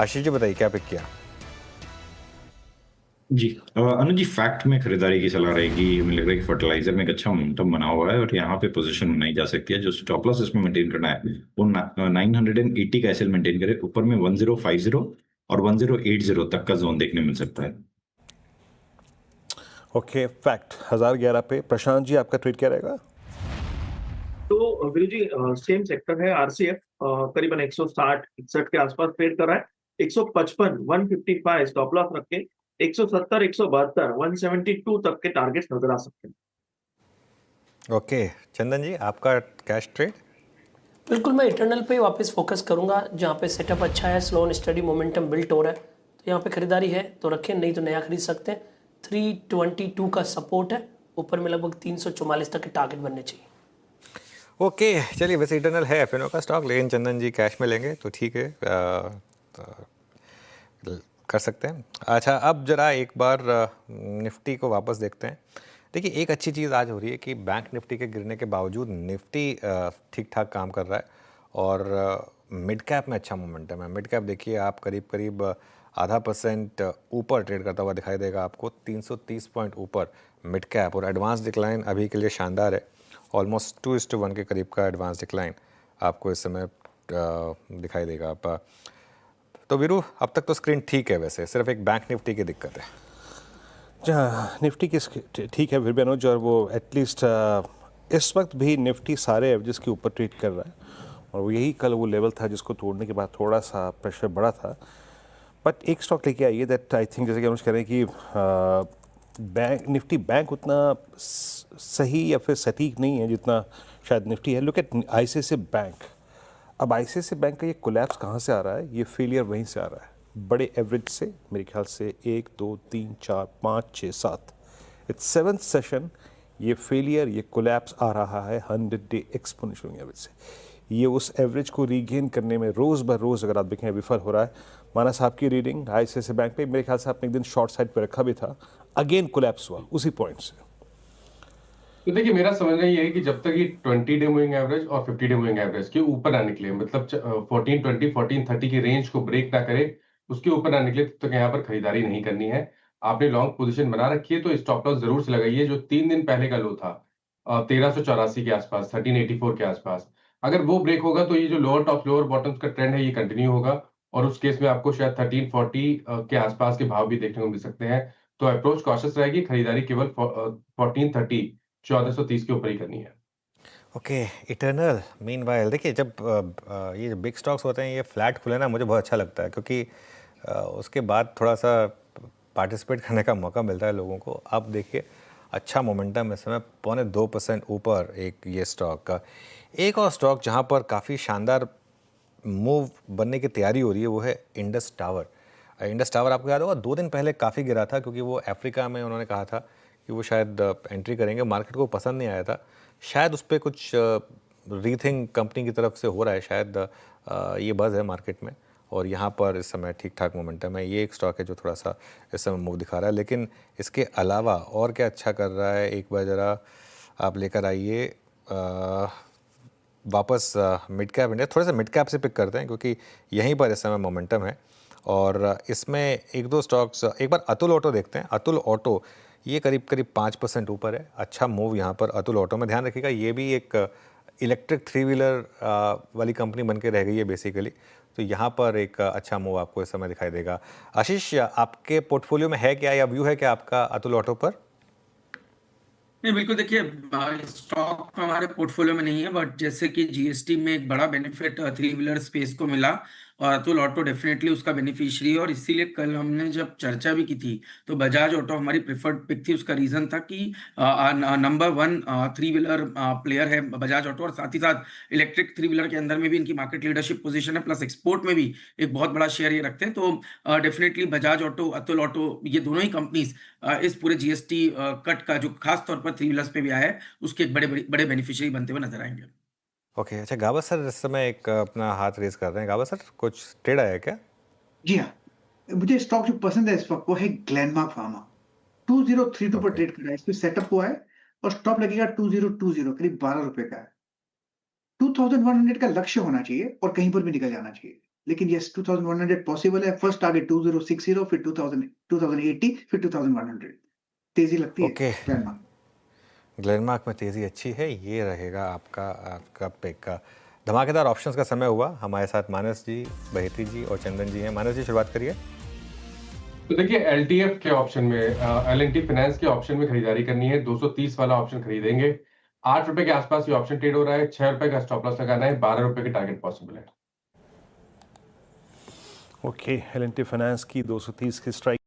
आशीष जी बताइए क्या पिक किया? जी अनुज जी, फैक्ट में खरीदारी की सलाह रहेगी। हमें लग रहा है कि फर्टिलाइजर में एक अच्छा मोमेंटम बना हुआ है और यहाँ पे पोजीशन बनाई जा सकती है। जो स्टॉप लॉस इसमें मेंटेन करना है वो 980 का एसएल मेंटेन करे। ऊपर में 1050 और 1080 तक का जोन देखने मिल सकता है। ओके, फैक्ट 1011 पे। प्रशांत जी आपका ट्रेड क्या रहेगा? तो वीरू जी, सेम सेक्टर है आरसीएफ, करीबन 160 61 के आसपास ट्रेड कर रहा है। 155 155 स्टॉप लॉस रख के 170 172 172 तक के टारगेट्स नजर आ सकते हैं। ओके, चंदन जी आपका कैश ट्रेड? बिल्कुल, मैं इटर्नल पे वापस फोकस करूंगा, जहाँ पे सेटअप अच्छा है, slow and study momentum built हो रहा है, तो यहाँ पे खरीदारी है तो रखें, नहीं तो नया खरीद सकते हैं। 322 का सपोर्ट है, ऊपर में लगभग 344 तक के टारगेट बनने चाहिए। ओके चलिए, वैसे इटर्नल है एफएनओ का स्टॉक, लेकिन चंदन जी कैश में लेंगे तो ठीक है, कर सकते हैं। अच्छा, अब जरा एक बार निफ्टी को वापस देखते हैं। देखिए, एक अच्छी चीज़ आज हो रही है कि बैंक निफ्टी के गिरने के बावजूद निफ्टी ठीक ठाक काम कर रहा है और मिड कैप में अच्छा मोमेंटम है। मिड कैप देखिए आप करीब करीब 0.5% ऊपर ट्रेड करता हुआ दिखाई देगा आपको, 330 पॉइंट ऊपर मिड कैप। और एडवांस डिक्लाइन अभी के लिए शानदार है, ऑलमोस्ट 2:1 के करीब का एडवांस डिक्लाइन आपको इस समय दिखाई देगा। आप तो वीरू, अब तक तो स्क्रीन ठीक है, वैसे सिर्फ एक बैंक निफ्टी की दिक्कत है। जहाँ निफ्टी की ठीक है फिर भी अनुज, और वो एटलीस्ट इस वक्त भी निफ्टी सारे एवरेज के ऊपर ट्रेड कर रहा है, और वो यही कल वो लेवल था जिसको तोड़ने के बाद थोड़ा सा प्रेशर बढ़ा था। बट एक स्टॉक लेके आइए दैट आई थिंक, जैसे कि अनुज कह रहे हैं कि बैंक निफ्टी बैंक उतना सही या फिर सटीक नहीं है जितना शायद निफ्टी है। Look at ICICI bank. अब आईसीआईसीआई बैंक का ये कोलैप्स कहाँ से आ रहा है? ये फेलियर वहीं से आ रहा है, बड़े एवरेज से। मेरे ख्याल से 1 2 3 4 5 6 7 इट्स 7th सेशन ये फेलियर, ये कोलैप्स आ रहा है 100-day एक्सपोनेंशियल एवरेज से। ये उस एवरेज को रीगेन करने में रोज़ ब रोज़ अगर आप देखें विफल हो रहा है। माना साहब की रीडिंग आईसीआईसीआई बैंक पे मेरे ख्याल से आपने एक दिन शॉर्ट साइड पे रखा भी था, अगेन कोलैप्स हुआ उसी पॉइंट से। तो देखिए, मेरा समझना ये है कि जब तक ये 20-day मूविंग एवरेज और 50-day मूविंग एवरेज के ऊपर ना निकले, मतलब 1420 1430 की रेंज को ब्रेक ना करे, उसके ऊपर ना निकले, तब तक यहाँ पर खरीदारी नहीं करनी है। आपने लॉन्ग पोजीशन बना रखी है तो स्टॉप लॉस जरूर से लगाइए। जो 3 दिन पहले का लो था 1384 के आसपास, 1384 के आसपास, अगर वो ब्रेक होगा तो ये जो लोअर टॉप लोअर बॉटम्स का ट्रेंड है ये कंटिन्यू होगा, और उस केस में आपको शायद 1340 के आसपास के भाव भी देखने को मिल सकते हैं। तो अप्रोच कॉशियस रहेगी, खरीदारी केवल 1430 1430 के ऊपर ही करनी है। ओके, इटर्नल मीनवाइल देखिए, जब ये जो बिग स्टॉक्स होते हैं ये फ्लैट खुले ना, मुझे बहुत अच्छा लगता है, क्योंकि उसके बाद थोड़ा सा पार्टिसिपेट करने का मौका मिलता है लोगों को। अब देखिए अच्छा मोमेंटम इस समय 2.25% ऊपर एक ये स्टॉक का। एक और स्टॉक जहाँ पर काफ़ी शानदार मूव बनने की तैयारी हो रही है वो है इंडस टावर। इंडस टावर आपको याद होगा 2 दिन पहले काफ़ी गिरा था, क्योंकि वो अफ्रीका में उन्होंने कहा था कि वो शायद एंट्री करेंगे, मार्केट को पसंद नहीं आया था। शायद उस पर कुछ रीथिंक कंपनी की तरफ से हो रहा है, शायद ये बज़ है मार्केट में, और यहाँ पर इस समय ठीक ठाक मोमेंटम है। ये एक स्टॉक है जो थोड़ा सा इस समय मूव दिखा रहा है, लेकिन इसके अलावा और क्या अच्छा कर रहा है एक बार ज़रा आप लेकर आइए वापस मिड कैप इंडिया। थोड़ा सा मिड कैप से पिक करते हैं, क्योंकि यहीं पर इस समय मोमेंटम है, और इसमें एक दो स्टॉक्स, एक बार अतुल ऑटो देखते हैं। अतुल ऑटो ये करीब करीब 5% ऊपर है, अच्छा मूव यहाँ पर अतुल ऑटो में। ध्यान रखिएगा ये भी एक इलेक्ट्रिक 3 व्हीलर वाली कंपनी बन के रह गई है बेसिकली, तो यहाँ पर एक अच्छा मूव आपको इस समय दिखाई देगा। आशीष, आपके पोर्टफोलियो में है क्या, या व्यू है क्या आपका अतुल ऑटो पर? नहीं, बिल्कुल देखिए, स्टॉक हमारे पोर्टफोलियो में नहीं है, बट जैसे कि जीएसटी में एक बड़ा बेनिफिट 3 व्हीलर स्पेस को मिला, और अतुल ऑटो डेफिनेटली उसका बेनिफिशियरी है। और इसीलिए कल हमने जब चर्चा भी की थी तो बजाज ऑटो हमारी प्रेफर्ड पिक थी। उसका रीजन था कि नंबर 1 3 व्हीलर प्लेयर है बजाज ऑटो, और साथ ही साथ इलेक्ट्रिक 3 व्हीलर के अंदर में भी इनकी मार्केट लीडरशिप पोजीशन है, प्लस एक्सपोर्ट में भी एक बहुत बड़ा शेयर ये रखते हैं। तो definitely Bajaj auto, Atul auto, ये दोनों ही कंपनीज इस पूरे जीएसटी कट का जो खास तौर पर 3 व्हीलर्स पे भी आया है उसके एक बड़े बड़े बेनिफिशियरी बनते हुए नजर आएंगे। ओके, अच्छा गाबा सर इस समय एक अपना हाथ रेज कर रहे हैं। गाबा सर, कुछ ट्रेड आया है क्या? जी हाँ, मुझे स्टॉक जो पसंद है इस वक्त वो है ग्लेनमार्क फार्मा। 2032 पर ओके, ट्रेड कर रहा है, इसमें सेटअप हुआ है और स्टॉप लगेगा 2020, करीब 12 रुपए का है। 2100 का लक्ष्य होना चाहिए और कहीं पर भी निकल जाना चाहिए, लेकिन यस 2100 पॉसिबल है। फर्स्ट टारगेट 2060, फिर 2080, फिर 2100। तेजी लगती है ओके। ग्लैनमार्क। ग्लेनमार्क में तेज़ी अच्छी है, ये रहेगा आपका पिक का। धमाकेदार ऑप्शंस का समय हुआ। हमारे साथ मानस जी, बहेती जी और चंदन जी हैं। मानस जी, शुरुआत करिए। तो देखिए एलटीएफ के ऑप्शन में एल&टी फाइनेंस के ऑप्शन में खरीदारी करनी है। 230 वाला ऑप्शन खरीदेंगे। 8 रुपए के आसपास ये ऑप्शन ट्रेड हो रहा है। 6 रुपए का स्टॉप लॉस लगाना है। 12 रुपए के टारगेट पॉसिबल है। ओके, एल&टी फाइनेंस की 230 की स्ट्राइक